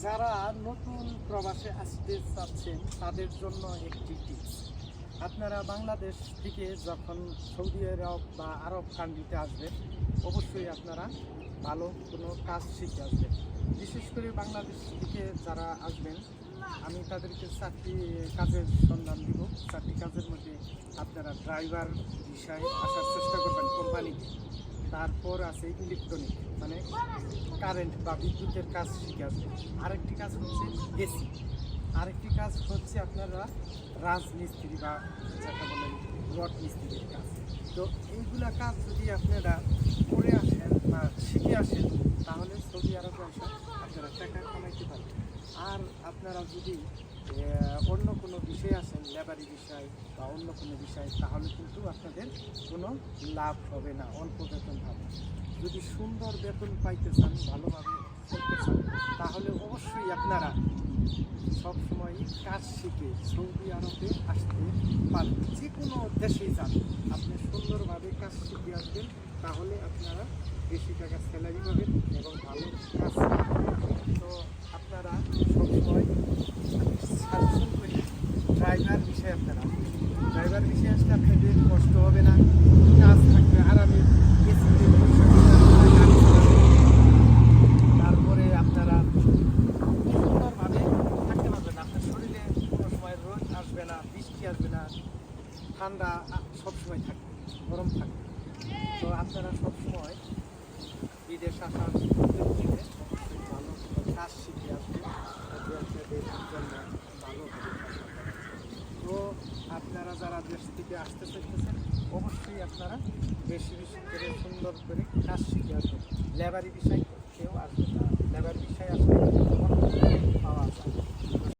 যারা নতুন প্রবাসে আসতে চাচ্ছেন তাদের জন্য একটি টিপস। আপনারা বাংলাদেশ থেকে যখন সৌদি আরব বা আরব কান্ট্রিতে আসবেন, অবশ্যই আপনারা ভালো কোনো কাজ শিখে আসবেন। বিশেষ করে বাংলাদেশ থেকে যারা আসবেন, আমি তাদেরকে 4টি কাজের সন্ধান দিব। 4টি কাজের মধ্যে আপনারা ড্রাইভার বিষয়ে আসার চেষ্টা করবেন কোম্পানিতে। তারপর আছে ইলেকট্রনিক, মানে কারেন্ট বা বিদ্যুতের কাজ শিখে আসবে। আরেকটি কাজ হচ্ছে এসি। আরেকটি কাজ হচ্ছে আপনারা রাজমিস্ত্রি বা যেটা বলেন রড মিস্ত্রির কাজ। তো এইগুলা কাজ যদি আপনারা করে আসেন বা শিখে আসেন, তাহলে সৌদি আরবে এসে আপনারা টাকা কামাইতে পারবেন। আর আপনারা যদি অন্য কোনো বিষয়ে আসেন, লেবারি বিষয় বা অন্য কোনো বিষয়, তাহলে কিন্তু আপনাদের কোনো লাভ হবে না, অল্প বেতন হবে। যদি সুন্দর বেতন পাইতে চান, ভালোভাবে চলতে চান, তাহলে অবশ্যই আপনারা সবসময় কাজ শিখে সৌদি আরবে আসতে পারবেন। যে কোনো দেশেই যান, আপনি সুন্দরভাবে কাজ শিখে আসবেন, তাহলে আপনারা বেশি টাকা স্যালারি পাবেন এবং ভালো কাজ পাবেন। তো আপনারা সবসময় সাজেশন করি ড্রাইভার বিষয়ে আপনারা ড্রাইভার বিষয়ে আসলে আপনাদের কষ্ট হবে না, কাজ থাকবে আরামে। তারপরে আপনারা সুন্দরভাবে থাকতে পারবেন। আপনার শরীরে কোনো সময় রোদ আসবে না, বৃষ্টি আসবে না, ঠান্ডা সবসময় থাকবে, গরম থাকবে। তো আপনারা সবসময় বিদেশ আসার অবশ্যই ভালো কাজ শিখে আসবে, আপনাদের জন্য ভালো হবে। তো আপনারা যারা দেশ থেকে আসতে চাইতেছেন, অবশ্যই আপনারা বেশি বেশি করে সুন্দর করে কাজ শিখে আসবেন। লেবারি বিষয় কেউ আসবে না, লেবার বিষয় আসবে